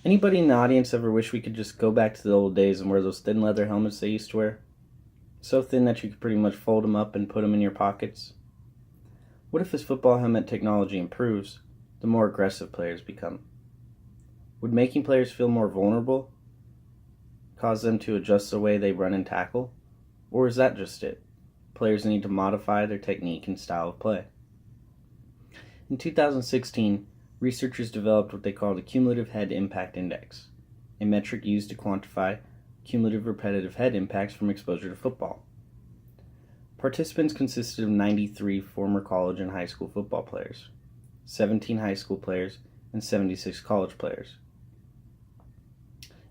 Anybody in the audience ever wish we could just go back to the old days and wear those thin leather helmets they used to wear? So thin that you could pretty much fold them up and put them in your pockets? What if as football helmet technology improves, the more aggressive players become? Would making players feel more vulnerable cause them to adjust the way they run and tackle? Or is that just it? Players need to modify their technique and style of play. In 2016, researchers developed what they call the Cumulative Head Impact Index, a metric used to quantify cumulative repetitive head impacts from exposure to football. Participants consisted of 93 former college and high school football players, 17 high school players, and 76 college players.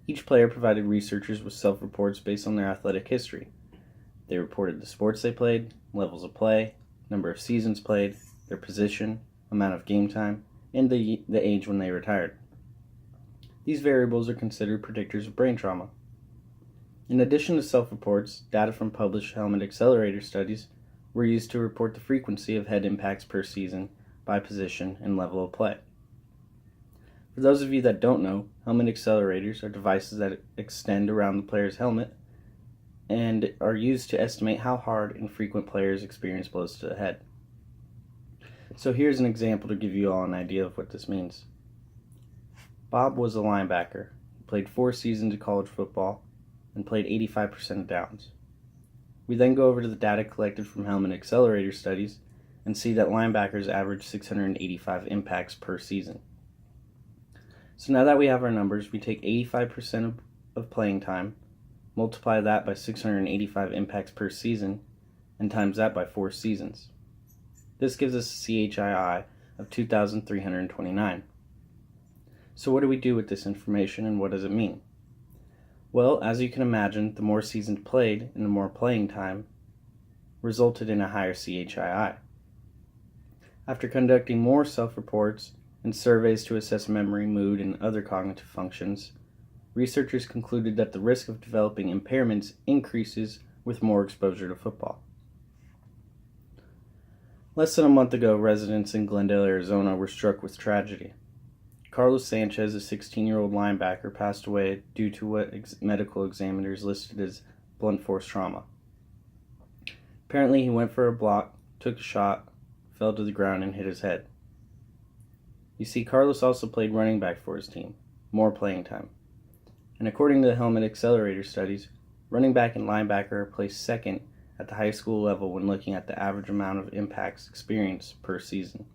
Each player provided researchers with self-reports based on their athletic history. They reported the sports they played, levels of play, number of seasons played, their position, amount of game time, and the age when they retired. These variables are considered predictors of brain trauma. In addition to self-reports, data from published helmet accelerator studies were used to report the frequency of head impacts per season by position and level of play. For those of you that don't know, helmet accelerators are devices that extend around the player's helmet and are used to estimate how hard and frequent players experience blows to the head. So here's an example to give you all an idea of what this means. Bob was a linebacker. He played 4 seasons of college football and played 85% of downs. We then go over to the data collected from helmet accelerator studies and see that linebackers average 685 impacts per season. So now that we have our numbers, we take 85% of playing time, multiply that by 685 impacts per season, and times that by 4 seasons. This gives us a CHII of 2,329. So what do we do with this information and what does it mean? Well, as you can imagine, the more seasons played and the more playing time resulted in a higher CHII. After conducting more self-reports and surveys to assess memory, mood, and other cognitive functions, researchers concluded that the risk of developing impairments increases with more exposure to football. Less than a month ago, residents in Glendale, Arizona were struck with tragedy. Carlos Sanchez, a 16-year-old linebacker, passed away due to what medical examiners listed as blunt force trauma. Apparently, he went for a block, took a shot, fell to the ground, and hit his head. You see, Carlos also played running back for his team, more playing time. And according to the helmet accelerator studies, running back and linebacker are placed second at the high school level when looking at the average amount of impacts experienced per season.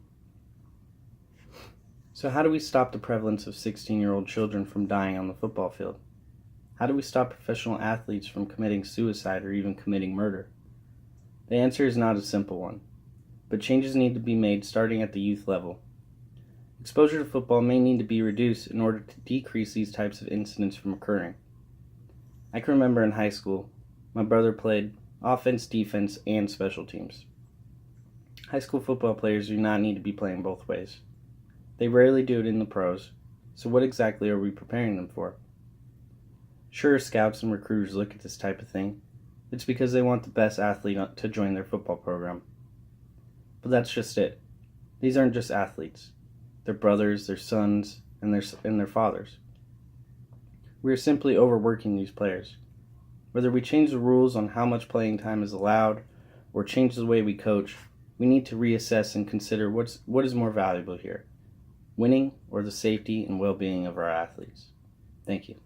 So how do we stop the prevalence of 16-year-old children from dying on the football field? How do we stop professional athletes from committing suicide or even committing murder? The answer is not a simple one, but changes need to be made starting at the youth level. Exposure to football may need to be reduced in order to decrease these types of incidents from occurring. I can remember in high school, my brother played offense, defense, and special teams. High school football players do not need to be playing both ways. They rarely do it in the pros, so what exactly are we preparing them for? Sure, scouts and recruiters look at this type of thing. It's because they want the best athlete to join their football program. But that's just it. These aren't just athletes. They're brothers, their sons, and their fathers. We are simply overworking these players. Whether we change the rules on how much playing time is allowed or change the way we coach, we need to reassess and consider what is more valuable here. Winning or the safety and well-being of our athletes. Thank you.